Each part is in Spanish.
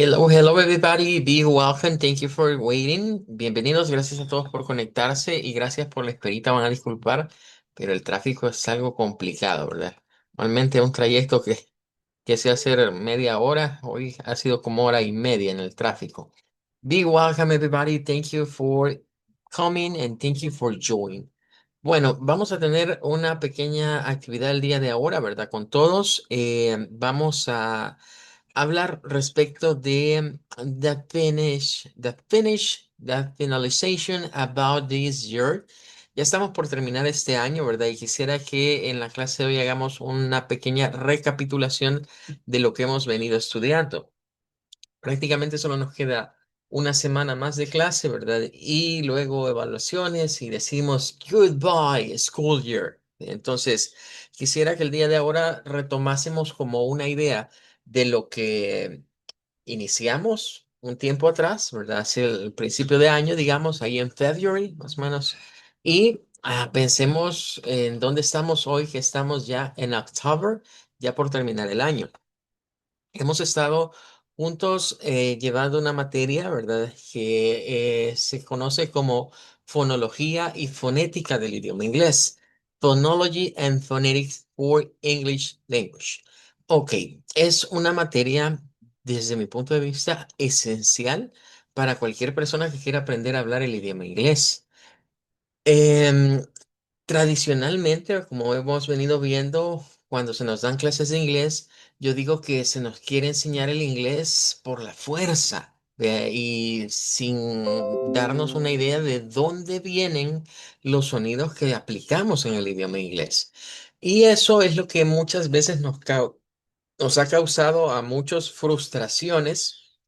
Hello, hello everybody, be welcome, thank you for waiting. Bienvenidos, gracias a todos por conectarse y gracias por la esperita, van a disculpar, pero el tráfico es algo complicado, ¿verdad? Normalmente un trayecto que se hace media hora, hoy ha sido como hora y media en el tráfico. Be welcome everybody, thank you for coming and thank you for joining. Bueno, vamos a tener una pequeña actividad el día de ahora, ¿verdad? Con todos, vamos a hablar respecto de the finalization about this year. Ya estamos por terminar este año, ¿verdad? Y quisiera que en la clase de hoy hagamos una pequeña recapitulación de lo que hemos venido estudiando. Prácticamente solo nos queda una semana más de clase, ¿verdad? Y luego evaluaciones y decimos goodbye, school year. Entonces, quisiera que el día de ahora retomásemos como una idea de lo que iniciamos un tiempo atrás, ¿verdad? Hacia el principio de año, digamos, ahí en February, más o menos. Y pensemos en dónde estamos hoy, que estamos ya en October, ya por terminar el año. Hemos estado juntos llevando una materia, ¿verdad? Que se conoce como fonología y fonética del idioma inglés. Phonology and Phonetics for English Language. Ok, es una materia, desde mi punto de vista, esencial para cualquier persona que quiera aprender a hablar el idioma inglés. Em, Tradicionalmente, como hemos venido viendo, cuando se nos dan clases de inglés, yo digo que se nos quiere enseñar el inglés por la fuerza, y sin darnos una idea de dónde vienen los sonidos que aplicamos en el idioma inglés. Y eso es lo que muchas veces nos ha causado a muchos frustraciones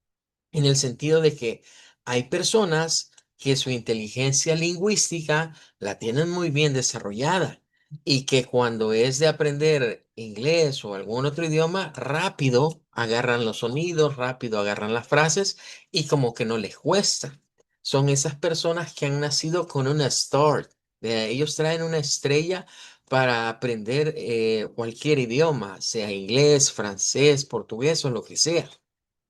en el sentido de que hay personas que su inteligencia lingüística la tienen muy bien desarrollada y que cuando es de aprender inglés o algún otro idioma, rápido agarran los sonidos, rápido agarran las frases y como que no les cuesta. Son esas personas que han nacido con una start. Ellos traen una estrella para aprender cualquier idioma, sea inglés, francés, portugués o lo que sea.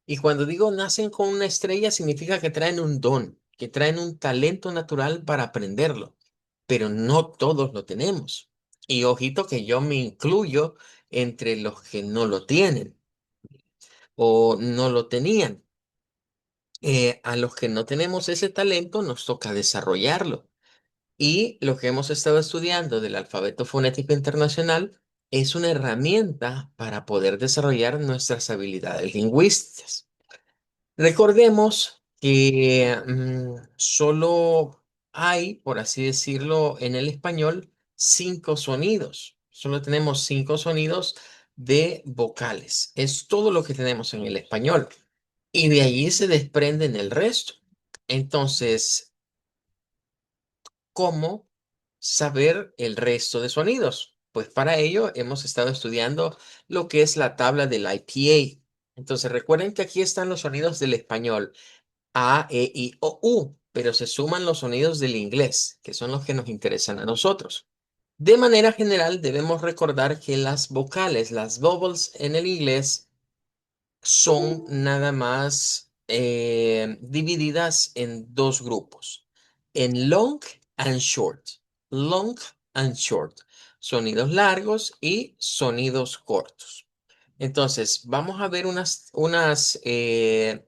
Y cuando digo nacen con una estrella, significa que traen un don, que traen un talento natural para aprenderlo, pero no todos lo tenemos. Y ojito que yo me incluyo entre los que no lo tienen o no lo tenían. A los que no tenemos ese talento nos toca desarrollarlo. Y lo que hemos estado estudiando del alfabeto fonético internacional es una herramienta para poder desarrollar nuestras habilidades lingüísticas. Recordemos que solo hay, por así decirlo, en el español, cinco sonidos. Solo tenemos cinco sonidos de vocales. Es todo lo que tenemos en el español. Y de allí se desprenden el resto. Entonces, ¿cómo saber el resto de sonidos? Pues para ello hemos estado estudiando lo que es la tabla del IPA. Entonces, recuerden que aquí están los sonidos del español. A, E, I, O, U, pero se suman los sonidos del inglés, que son los que nos interesan a nosotros. De manera general, debemos recordar que las vocales, las vowels en el inglés, son nada más divididas en dos grupos, en long and short. Long and short. Sonidos largos y sonidos cortos. Entonces, vamos a ver unas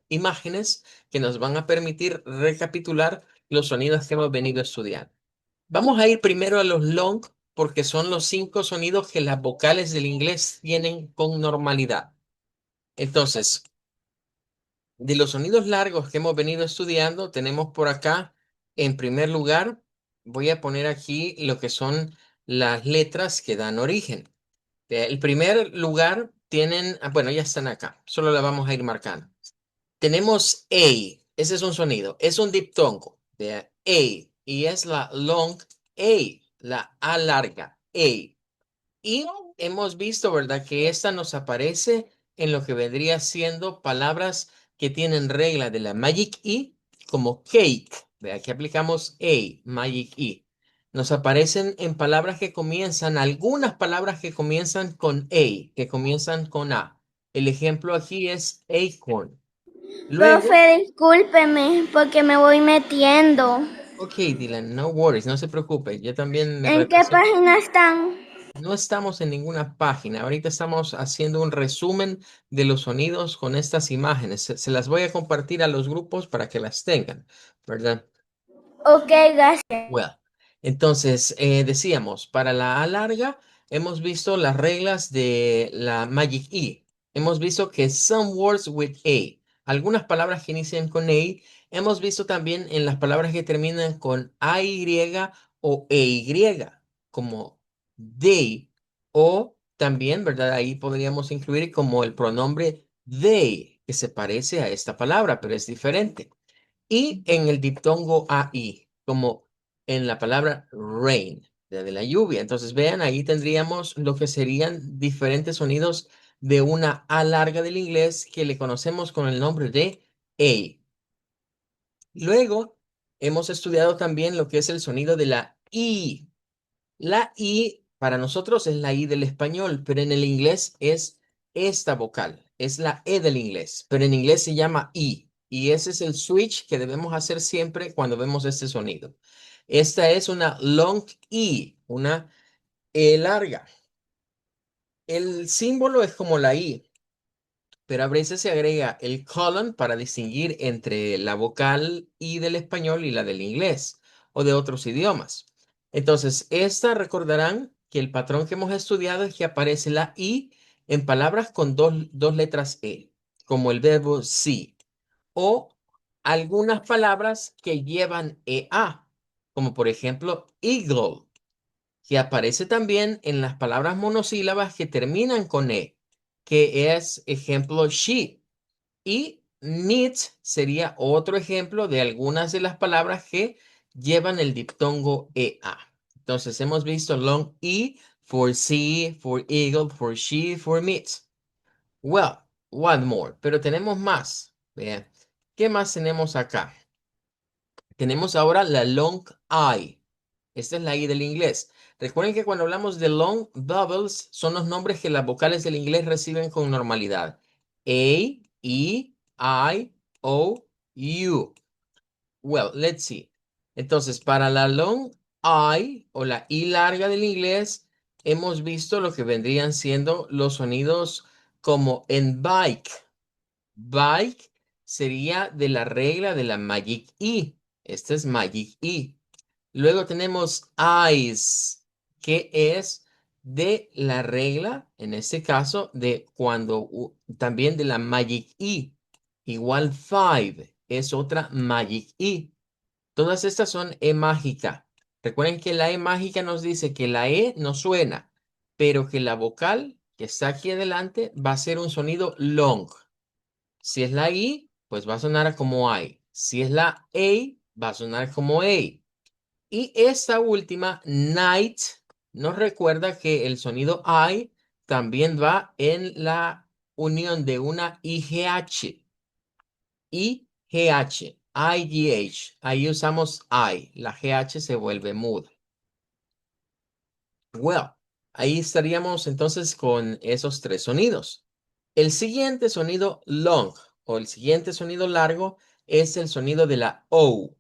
imágenes que nos van a permitir recapitular los sonidos que hemos venido estudiando. Vamos a ir primero a los long porque son los cinco sonidos que las vocales del inglés tienen con normalidad. Entonces, de los sonidos largos que hemos venido estudiando, tenemos por acá, en primer lugar, voy a poner aquí lo que son las letras que dan origen. El primer lugar tienen, bueno, ya están acá, solo la vamos a ir marcando. Tenemos A, ese es un sonido, es un diptongo de A y es la long A, la A larga, A. Y hemos visto, ¿verdad? Que esta nos aparece en lo que vendría siendo palabras que tienen regla de la Magic E, como cake. ¿Ve? Aquí aplicamos A, Magic E. Nos aparecen en palabras que comienzan, algunas palabras que comienzan con A, que comienzan con A. El ejemplo aquí es acorn. Luego, Profe, discúlpeme porque me voy metiendo. ok, Dylan, no worries, no se preocupe. Yo también me ¿En qué retrasé. página están? No estamos en ninguna página. Ahorita estamos haciendo un resumen de los sonidos con estas imágenes. Se las voy a compartir a los grupos para que las tengan, ¿verdad? Ok, gracias. Well, entonces decíamos, para la A larga hemos visto las reglas de la Magic E. Hemos visto que some words with A, algunas palabras que inician con A, hemos visto también en las palabras que terminan con AY o EY, como they, o también, ¿verdad? Ahí podríamos incluir como el pronombre they, que se parece a esta palabra, pero es diferente. Y en el diptongo AI, como en la palabra rain, de la lluvia. Entonces, vean, ahí tendríamos lo que serían diferentes sonidos de una A larga del inglés que le conocemos con el nombre de A. Luego, hemos estudiado también lo que es el sonido de la I. La I para nosotros es la I del español, pero en el inglés es esta vocal, es la E del inglés, pero en inglés se llama I. Y ese es el switch que debemos hacer siempre cuando vemos este sonido. Esta es una long I, una E larga. El símbolo es como la I, pero a veces se agrega el colon para distinguir entre la vocal I del español y la del inglés o de otros idiomas. Entonces, esta recordarán que el patrón que hemos estudiado es que aparece la I en palabras con dos letras E, como el verbo see, o algunas palabras que llevan EA, como por ejemplo eagle, que aparece también en las palabras monosílabas que terminan con E, que es ejemplo she. Y meet sería otro ejemplo de algunas de las palabras que llevan el diptongo EA. Entonces hemos visto long E for sea, for eagle, for she, for meet. Well, one more, pero tenemos más. Vean, ¿qué más tenemos acá? Tenemos ahora la long I. Esta es la I del inglés. Recuerden que cuando hablamos de long vowels son los nombres que las vocales del inglés reciben con normalidad. A, E, I, O, U. Well, let's see. Entonces, para la long I o la I larga del inglés, hemos visto lo que vendrían siendo los sonidos como en bike. Bike sería de la regla de la Magic E. Esta es Magic E. Luego tenemos eyes, que es de la regla, en este caso, de cuando también de la Magic E. Igual five es otra Magic E. Todas estas son E mágica. Recuerden que la E mágica nos dice que la E no suena, pero que la vocal que está aquí adelante va a ser un sonido long. Si es la I, pues va a sonar como I. Si es la A, va a sonar como A. Y esta última, night, nos recuerda que el sonido I también va en la unión de una IGH. IGH, IGH. Ahí usamos I. La GH se vuelve muda. Well, ahí estaríamos entonces con esos tres sonidos. El siguiente sonido long o el siguiente sonido largo es el sonido de la O.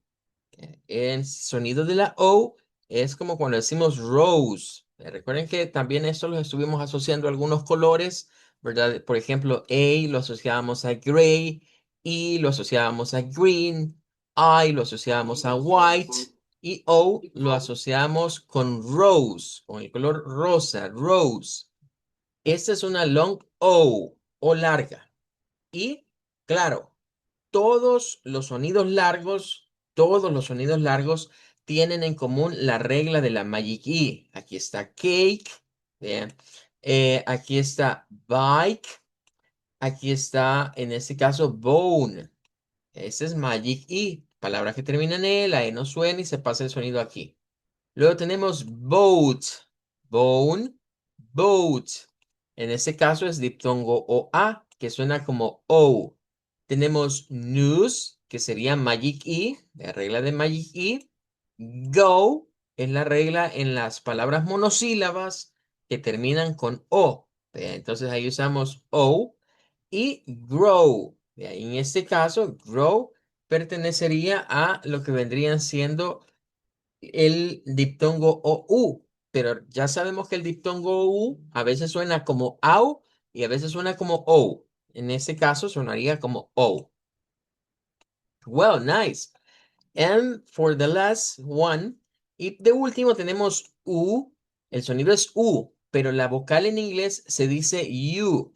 El sonido de la O es como cuando decimos rose. Recuerden que también esto lo estuvimos asociando a algunos colores, ¿verdad? Por ejemplo, A lo asociábamos a gray, E lo asociábamos a green, I lo asociábamos a white y O lo asociamos con rose, con el color rosa, rose. Esta es una long o larga. Y claro, todos los sonidos largos tienen en común la regla de la Magic E. Aquí está cake, vean. Aquí está bike, aquí está, en este caso, bone. Ese es Magic E. Palabra que termina en E, la E no suena y se pasa el sonido aquí. Luego tenemos boat, bone, boat. En este caso es diptongo o A, que suena como O. Tenemos news, que sería Magic E, la regla de Magic E. Go es la regla en las palabras monosílabas que terminan con O. Entonces ahí usamos O. Y grow. En este caso, grow pertenecería a lo que vendrían siendo el diptongo o u, pero ya sabemos que el diptongo u a veces suena como au y a veces suena como o. En este caso sonaría como o. Well, nice. And for the last one, y de último tenemos u. El sonido es u, pero la vocal en inglés se dice u.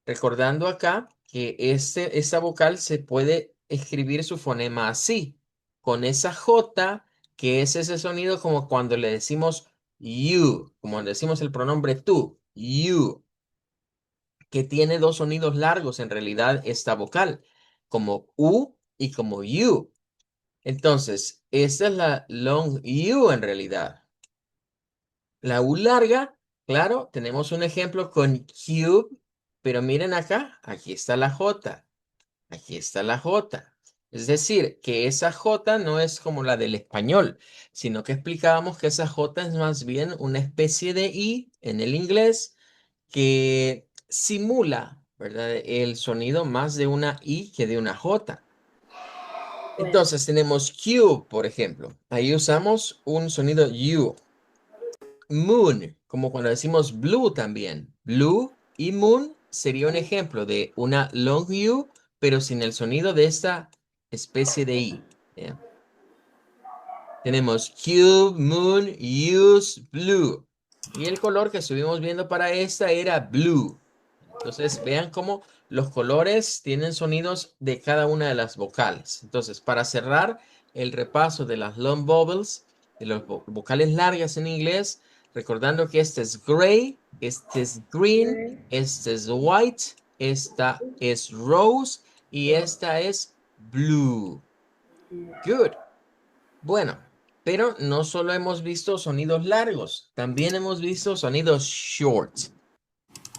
Recordando acá que esta vocal se puede escribir su fonema así, con esa J, que es ese sonido como cuando le decimos you, como le decimos el pronombre tú, you, que tiene dos sonidos largos en realidad esta vocal, como u y como you. Entonces, esta es la long U en realidad. La U larga, claro, tenemos un ejemplo con cube, pero miren acá, aquí está la J, aquí está la J. Es decir, que esa J no es como la del español, sino que explicábamos que esa J es más bien una especie de I en el inglés que simula, ¿verdad? El sonido más de una I que de una J. Entonces tenemos Q, por ejemplo. Ahí usamos un sonido U. Moon, como cuando decimos blue también. Blue y moon sería un ejemplo de una long U, pero sin el sonido de esta especie de I. ¿Ya? Tenemos cube, moon, use, blue. Y el color que estuvimos viendo para esta era blue. Entonces, vean cómo los colores tienen sonidos de cada una de las vocales. Entonces, para cerrar el repaso de las long vowels, de las vocales largas en inglés, recordando que este es gray, este es green, este es white, esta es rose y esta es blue. Good. Bueno, pero no solo hemos visto sonidos largos, también hemos visto sonidos short.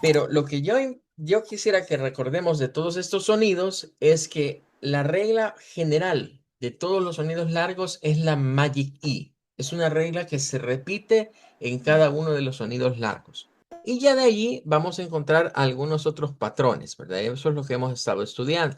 Pero lo que yo quisiera que recordemos de todos estos sonidos es que la regla general de todos los sonidos largos es la Magic E. Es una regla que se repite en cada uno de los sonidos largos. Y ya de allí vamos a encontrar algunos otros patrones, ¿verdad? Eso es lo que hemos estado estudiando.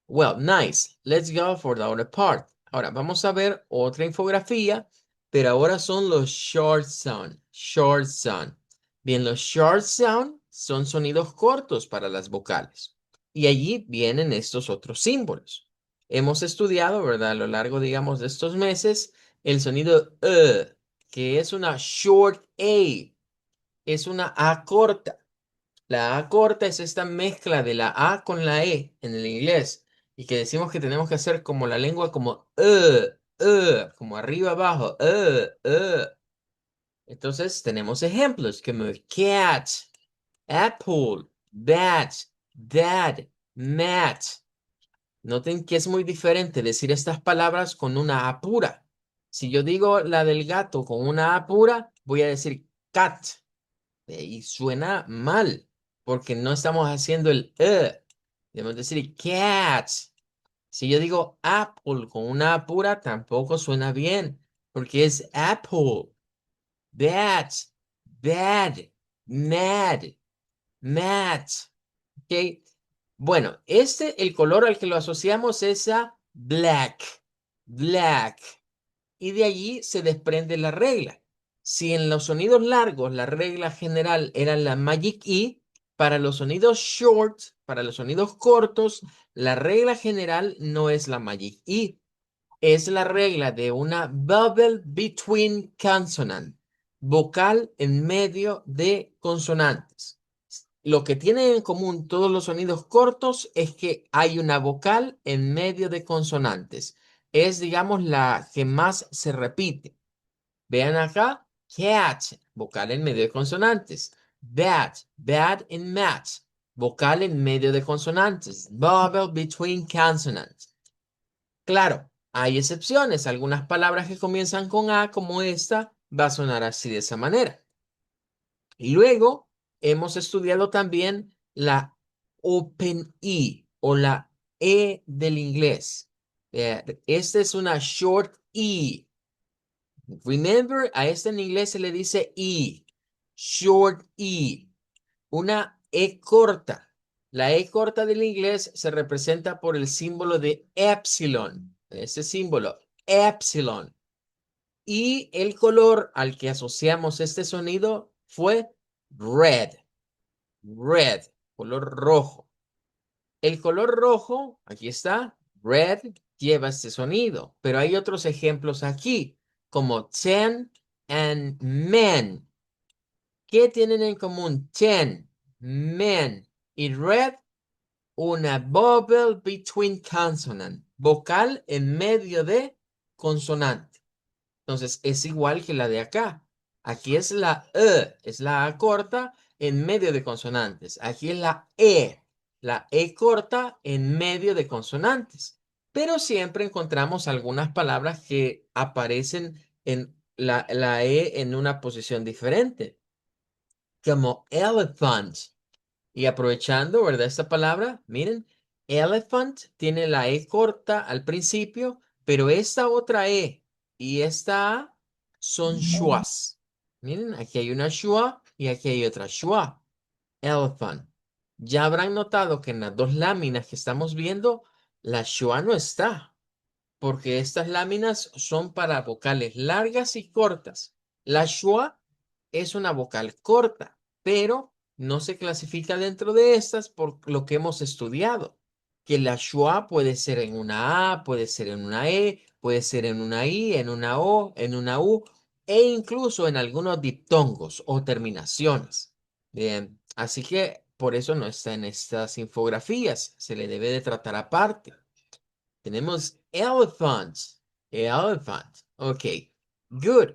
Well, nice. Let's go for the other part. Ahora vamos a ver otra infografía, pero ahora son los short sound. Short sound. Bien, los short sound son sonidos cortos para las vocales. Y allí vienen estos otros símbolos. Hemos estudiado, ¿verdad? A lo largo, digamos, de estos meses, el sonido que es una short A. Es una A corta. La A corta es esta mezcla de la A con la E en el inglés y que decimos que tenemos que hacer como la lengua como como arriba abajo, Entonces tenemos ejemplos como cat, apple, bat, dad, mat. Noten que es muy diferente decir estas palabras con una A pura. Si yo digo la del gato con una A pura, voy a decir cat. Y suena mal, porque no estamos haciendo el Debemos decir cat. Si yo digo apple con una A pura, tampoco suena bien, porque es apple. Bat, bad, mad, mat. ¿Ok? Bueno, el color al que lo asociamos es a black. Black. Y de allí se desprende la regla. Si en los sonidos largos la regla general era la Magic E, para los sonidos short, para los sonidos cortos, la regla general no es la Magic E, es la regla de una vowel between consonant, vocal en medio de consonantes. Lo que tienen en común todos los sonidos cortos es que hay una vocal en medio de consonantes. Es, digamos, la que más se repite. Vean acá, cat, vocal en medio de consonantes. Bat, bad en mat, vocal en medio de consonantes. Vowel between consonants. Claro, hay excepciones. Algunas palabras que comienzan con A, como esta, va a sonar así de esa manera. Y luego hemos estudiado también la Open E o la E del inglés. Esta es una short E. Remember, a esta en inglés se le dice E, short E, una E corta. La E corta del inglés se representa por el símbolo de epsilon. Ese símbolo, epsilon. Y el color al que asociamos este sonido fue red. Red, color rojo. El color rojo, aquí está, red, lleva este sonido. Pero hay otros ejemplos aquí, como ten and men. ¿Qué tienen en común ten, men y red? Una vowel between consonant, vocal en medio de consonante. Entonces es igual que la de acá. Aquí es la A corta en medio de consonantes. Aquí es la E corta en medio de consonantes. Pero siempre encontramos algunas palabras que aparecen en la E en una posición diferente, como elephant. Y aprovechando, ¿verdad? Esta palabra, miren, elephant tiene la E corta al principio, pero esta otra E y esta A son schwas. Miren, aquí hay una schwa y aquí hay otra schwa. Elephant. Ya habrán notado que en las dos láminas que estamos viendo, la schwa no está porque estas láminas son para vocales largas y cortas. La schwa es una vocal corta, pero no se clasifica dentro de estas por lo que hemos estudiado, que la schwa puede ser en una A, puede ser en una E, puede ser en una I, en una O, en una U e incluso en algunos diptongos o terminaciones. Bien, así que por eso no está en estas infografías, se le debe de tratar aparte. Tenemos elephant. Elephant. Ok. Good.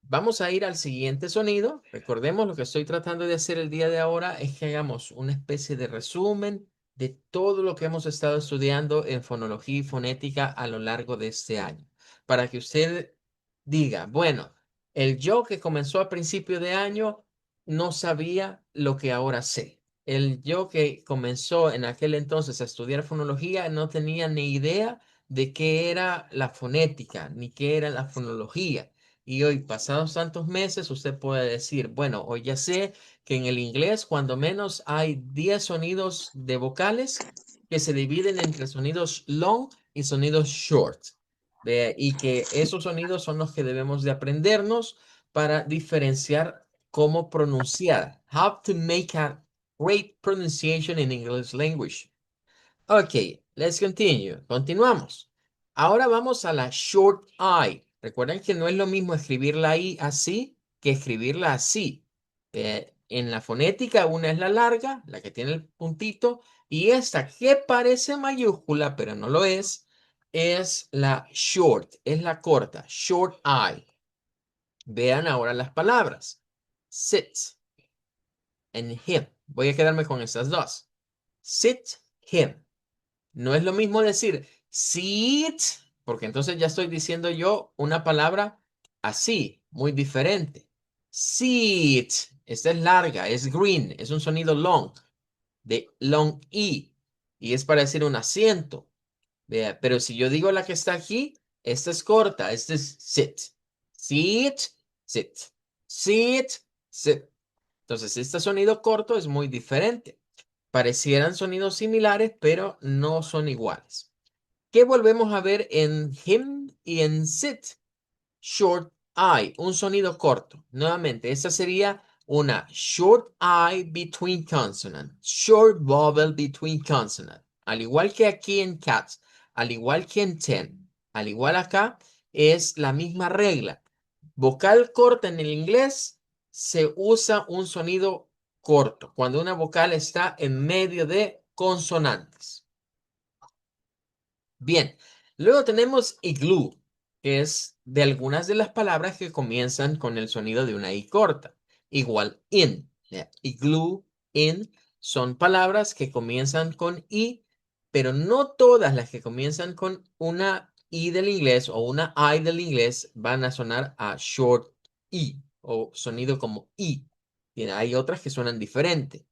Vamos a ir al siguiente sonido. Recordemos lo que estoy tratando de hacer el día de ahora es que hagamos una especie de resumen de todo lo que hemos estado estudiando en fonología y fonética a lo largo de este año. Para que usted diga, bueno, el yo que comenzó a principio de año no sabía lo que ahora sé. El yo que comenzó en aquel entonces a estudiar fonología no tenía ni idea de qué era la fonética, ni qué era la fonología. Y hoy, pasados tantos meses, usted puede decir, bueno, hoy ya sé que en el inglés, cuando menos, hay 10 sonidos de vocales que se dividen entre sonidos long y sonidos short. Y que esos sonidos son los que debemos de aprendernos para diferenciar cómo pronunciar. How to make a great pronunciation in English language. Ok, let's continue. Continuamos. Ahora vamos a la short I. Recuerden que no es lo mismo escribir la I así que escribirla así. En la fonética, una es la larga, la que tiene el puntito, y esta que parece mayúscula, pero no lo es la short, es la corta, short I. Vean ahora las palabras. Sit and him. Voy a quedarme con estas dos. Sit, him. No es lo mismo decir sit, porque entonces ya estoy diciendo yo una palabra así, muy diferente. Sit, esta es larga, es green, es un sonido long, de long E, y es para decir un asiento. Vea, pero si yo digo la que está aquí, esta es corta, esta es sit. Sit, sit, sit, sit. Entonces, este sonido corto es muy diferente. Parecieran sonidos similares, pero no son iguales. ¿Qué volvemos a ver en him y en sit? Short I, un sonido corto. Nuevamente, esa sería una short I between consonant, short vowel between consonant. Al igual que aquí en cats, al igual que en ten, al igual acá, es la misma regla. Vocal corta en el inglés se usa un sonido corto cuando una vocal está en medio de consonantes. Bien, luego tenemos igloo, que es de algunas de las palabras que comienzan con el sonido de una I corta. Igual in, igloo, in, son palabras que comienzan con I, pero no todas las que comienzan con una I del inglés o una I del inglés van a sonar a short I o sonido como I. Bien, hay otras que suenan diferente.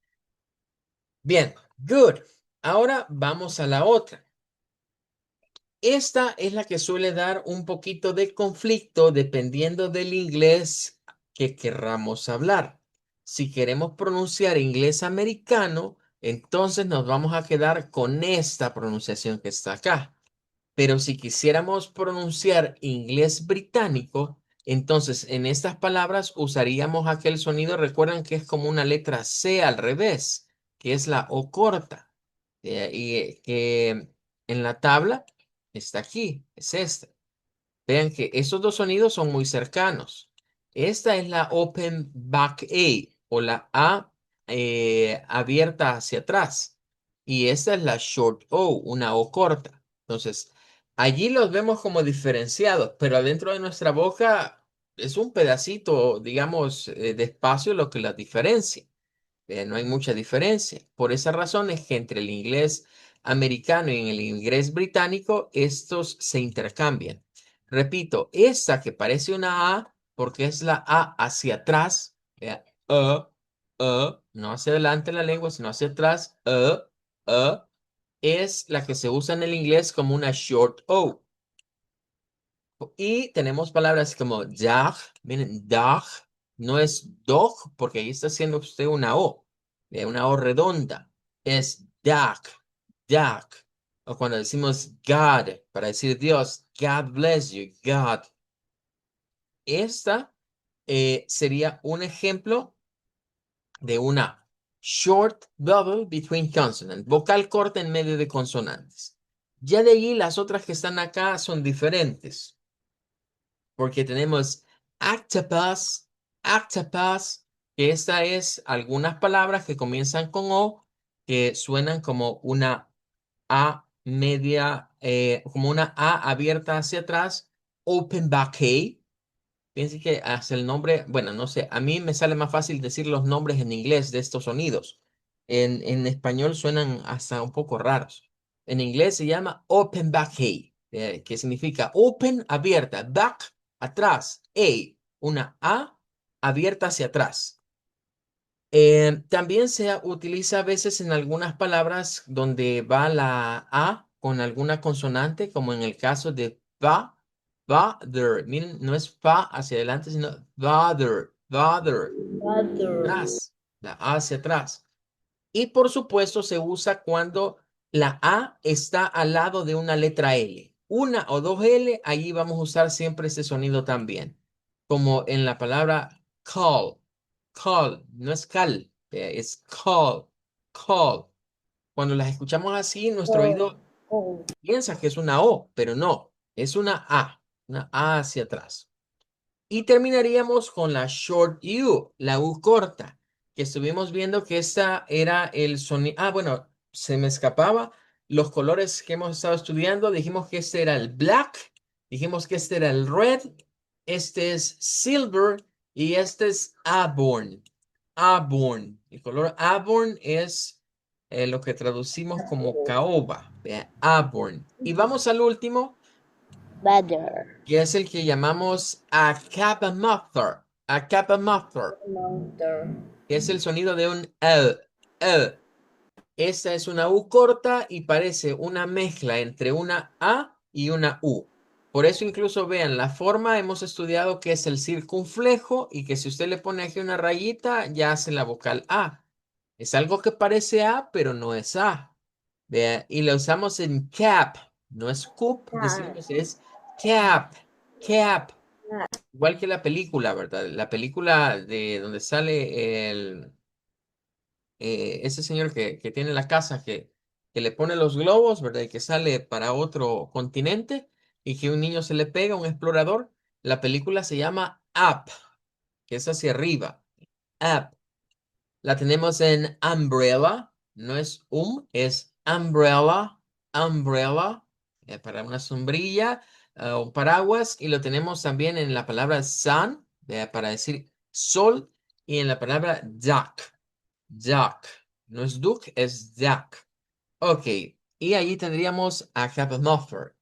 Bien, good. Ahora vamos a la otra. Esta es la que suele dar un poquito de conflicto dependiendo del inglés que querramos hablar. Si queremos pronunciar inglés americano, Entonces nos vamos a quedar con esta pronunciación que está acá. Pero si quisiéramos pronunciar inglés británico, entonces en estas palabras usaríamos aquel sonido, recuerdan que es como una letra C al revés, que es la O corta. Y que en la tabla está aquí, es esta. Vean que esos dos sonidos son muy cercanos. Esta es la open back A o la A abierta hacia atrás. Y esta es la short O, una O corta. Entonces, allí los vemos como diferenciados, pero adentro de nuestra boca es un pedacito, digamos, de espacio lo que las diferencia. No hay mucha diferencia. Por esa razón es que entre el inglés americano y en el inglés británico, estos se intercambian. Repito, esta que parece una A, porque es la A hacia atrás, no hacia adelante la lengua, sino hacia atrás, es la que se usa en el inglés como una short O. Y tenemos palabras como dag, miren, dag, no es dog, porque ahí está haciendo usted una O redonda. Es dag, dag. O cuando decimos God, para decir Dios, God bless you, God. Esta sería un ejemplo de una short vowel between consonants, vocal corta en medio de consonantes. Ya de allí las otras que están acá son diferentes porque tenemos octopus, octopus, que esta es algunas palabras que comienzan con O, que suenan como una A media, como una A abierta hacia atrás, open back A. Piensen que hace el nombre, bueno, no sé, a mí me sale más fácil decir los nombres en inglés de estos sonidos. En español suenan hasta un poco raros. En inglés se llama open back A, que significa open, abierta, back, atrás, A, una A abierta hacia atrás. También se utiliza a veces en algunas palabras donde va la A con alguna consonante, como en el caso de va, father. Miren, no es fa hacia adelante, sino father, father, Mother. atrás, la A hacia atrás. Y por supuesto se usa cuando la A está al lado de una letra L. Una o dos L, allí vamos a usar siempre ese sonido también. Como en la palabra call. Call, no es cal, es call, call. Cuando las escuchamos así, nuestro Oh, oído oh. piensa que es una O, pero no, es una A hacia atrás. Y terminaríamos con la short U, la U corta, que estuvimos viendo que esta era el sonido. Ah, bueno, se me escapaba los colores que hemos estado estudiando. Dijimos que este era el black, dijimos que este era el red, este es silver y este es auburn. Auburn. El color auburn es lo que traducimos como caoba. Vea, auburn. Y vamos al último Better. que es el que llamamos a kappa muffler, a kappa muffler, Mother. que es el sonido de un L, L. Esta es una U corta y parece una mezcla entre una A y una U. Por eso incluso vean, la forma hemos estudiado que es el circunflejo y que si usted le pone aquí una rayita ya hace la vocal A. Es algo que parece A, pero no es A. Vea, y la usamos en cap, no es cup, Cat. decimos es cap, cap. Igual que la película, ¿verdad? La película de donde sale ese señor que tiene la casa que le pone los globos, ¿verdad? Y que sale para otro continente y que un niño se le pega, un explorador. La película se llama Up, que es hacia arriba. Up. La tenemos en umbrella, no es es umbrella, umbrella, para una sombrilla, un paraguas, y lo tenemos también en la palabra sun, para decir sol, y en la palabra duck, duck, no es duck, es duck. Ok, y allí tendríamos a Muffler.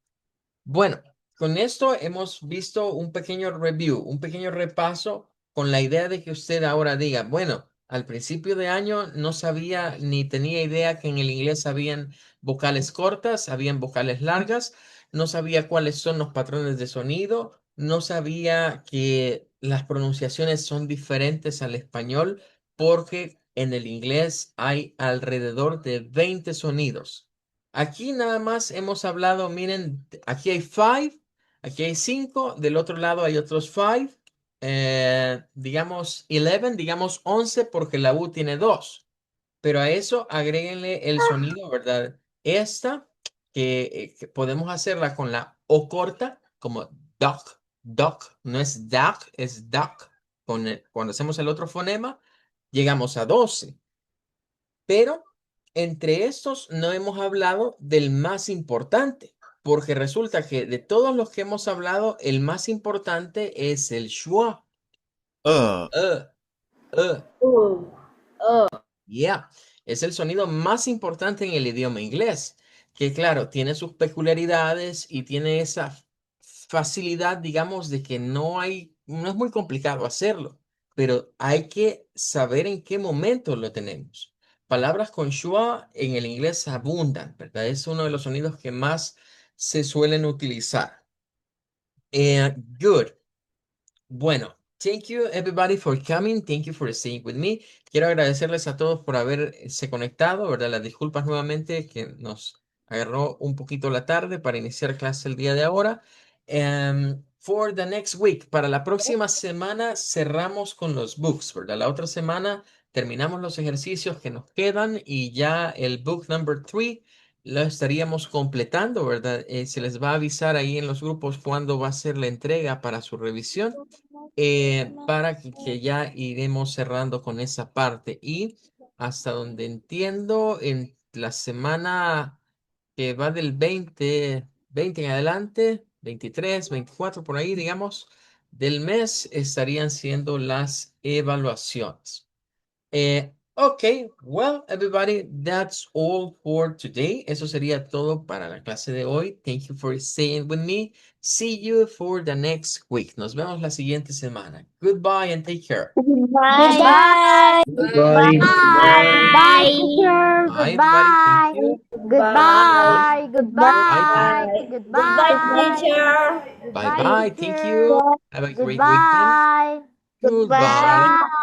Bueno, con esto hemos visto un pequeño review, un pequeño repaso con la idea de que usted ahora diga, bueno, al principio de año no sabía ni tenía idea que en el inglés habían vocales cortas, habían vocales largas, no sabía cuáles son los patrones de sonido, no sabía que las pronunciaciones son diferentes al español porque En el inglés hay alrededor de 20 sonidos. Aquí nada más hemos hablado, miren, aquí hay five, aquí hay 5, del otro lado hay otros five, digamos 11, digamos 11 porque la U tiene 2. Pero a eso agréguenle el sonido, ¿verdad? Esta, que podemos hacerla con la O corta, como duck, duck, no es duck, es duck. Cuando hacemos el otro fonema, llegamos a 12. Pero entre estos no hemos hablado del más importante, porque resulta que de todos los que hemos hablado, el más importante es el schwa. Uh, Uh, uh. Oh. Yeah, es el sonido más importante en el idioma inglés, que claro, tiene sus peculiaridades y tiene esa facilidad, digamos, de que no es muy complicado hacerlo, pero hay que saber en qué momento lo tenemos. Palabras con schwa en el inglés abundan, ¿verdad? Es uno de los sonidos que más se suelen utilizar. Good. Bueno, thank you everybody for coming. Thank you for staying with me. Quiero agradecerles a todos por haberse conectado, ¿verdad? Las disculpas nuevamente que nos agarró un poquito la tarde para iniciar clase el día de ahora. For the next week, para la próxima semana cerramos con los books, ¿verdad? La otra semana terminamos los ejercicios que nos quedan y ya el book number 3 lo estaríamos completando, ¿verdad? Se les va a avisar ahí en los grupos cuándo va a ser la entrega para su revisión, para que ya iremos cerrando con esa parte. Y hasta donde entiendo, en la semana que va del 20 en adelante, 23, 24 por ahí, digamos, del mes, estarían siendo las evaluaciones. Ok, well, everybody, that's all for today. Eso sería todo para la clase de hoy. Thank you for staying with me. See you for the next week. Nos vemos la siguiente semana. Goodbye and take care. Goodbye. goodbye. Goodbye, teacher. Bye, everybody. Thank Goodbye. you. Goodbye. Bye, thank Goodbye. you. Goodbye, Goodbye. teacher. Bye, Goodbye, bye. Thank teacher. you. Have a great weekend. Goodbye. Goodbye. Goodbye.